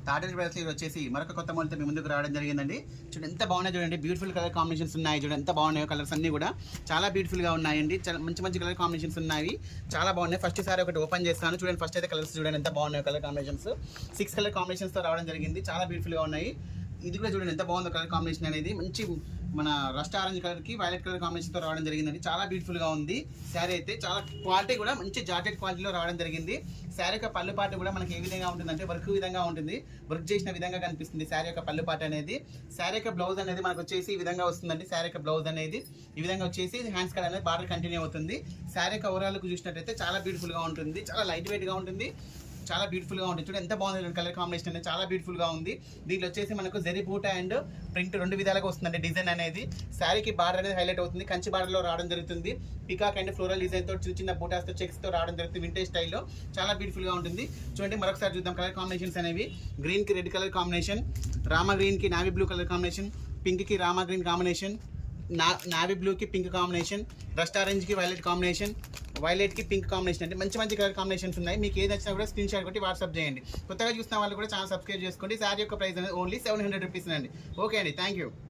తాటేజ్ brothers వచ్చేసి మరొక కొత్త మోడల్తో మీ ముందుకు రావడం జరిగిందండి. చూడండి ఎంత బాగున్నాయి, చూడండి బ్యూటిఫుల్ కలర్ కాంబినేషన్స్ ఉన్నాయి. చూడండి ఎంత బాగున్నాయో, కలర్స్ అన్ని కూడా చాలా బ్యూటిఫుల్గా ఉన్నాయండి. చాలా మంచి మంచి కలర్ కాంబినేషన్స్ ఉన్నాయి, చాలా బాగున్నాయి. ఫస్ట్ సారి ఒకటి ఓపెన్ చేస్తాను. చూడండి ఫస్ట్ అయితే కలర్స్ చూడండి ఎంత బాగున్నాయో, కలర్ కాంబినేషన్స్ 6 కలర్ కాంబినేషన్స్తో రావడం జరిగింది. చాలా బ్యూటిఫుల్గా ఉన్నాయి. ఇది కూడా చూడండి ఎంత బాగుందో కలర్ కాంబినేషన్ అనేది. మంచి మన రస్ట్ ఆరెంజ్ కలర్కి వైలెట్ కలర్ కాంబినేషన్తో రావడం జరిగిందండి. చాలా బ్యూటిఫుల్గా ఉంది శారీ అయితే. చాలా క్వాలిటీ కూడా మంచి జాకెట్ క్వాలిటీలో రావడం జరిగింది. శారీ యొక్క పళ్ళు పాట కూడా మనకి ఏ విధంగా ఉంటుందంటే వర్క్ విధంగా ఉంటుంది, వర్క్ చేసిన విధంగా కనిపిస్తుంది శారీ యొక్క పళ్ళు పాట అనేది. శారీ యొక్క బ్లౌజ్ అనేది మనకు వచ్చేసి ఈ విధంగా వస్తుందండి. శారీ యొక్క బ్లౌజ్ అనేది ఈ విధంగా వచ్చేసి హ్యాండ్స్ కలర్ అనేది బార్డర్ కంటిన్యూ అవుతుంది. శారీ యొక్క ఓవరాల్కు చూసినట్టయితే చాలా బ్యూటిఫుల్గా ఉంటుంది, చాలా లైట్ వెయిట్గా ఉంటుంది, చాలా బ్యూటిఫుల్గా ఉంటుంది. చూడండి ఎంత బాగుంది కలర్ కాంబినేషన్ అనేది, చాలా బ్యూటిఫుల్గా ఉంది. దీంట్లో వచ్చేసి మనకు జరీ బూట అండ్ ప్రింట్ రెండు విధాలుగా వస్తుందండి. డిజైన్ అనేది శారీకి బార్డర్ అనేది హైలైట్ అవుతుంది, కంచి బార్డర్లో రావడం జరుగుతుంది. పికాక్ అండ్ ఫ్లోరల్ డిజైన్తో చిన్న చిన్న బూటాస్తో చెక్స్తో రావడం జరుగుతుంది. వింటేజ్ స్టైల్లో చాలా బ్యూటిఫుల్గా ఉంటుంది. చూడండి మరొకసారి చూద్దాం కలర్ కాంబినేషన్స్ అనేవి. గ్రీన్కి రెడ్ కలర్ కాంబినేషన్, రామా గ్రీన్కి నావీ బ్లూ కలర్ కాంబినేషన్, పింక్కి రామా గ్రీన్ కాంబినేషన్, నావీ బ్లూకి పింక్ కాంబినేషన్, రస్ట్ ఆరెంజ్కి వైలెట్ కాంబినేషన్, వైలెట్కి పింక్ కాంబినేషన్. అంటే మంచి మంచి కలర్ కాంబినేషన్స్ ఉన్నాయి. మీకు ఏది నచ్చినా కూడా స్క్రీన్ షాట్ కొట్టి వాట్సాప్ చేయండి. కొత్తగా చూసిన వాళ్ళు కూడా ఛానల్ సబ్స్క్రైబ్ చేసుకోండి. శారీ యొక్క ప్రైస్ అనేది ఓన్లీ 700 రూపీస్ అండి. ఓకే అండి, థ్యాంక్ యూ.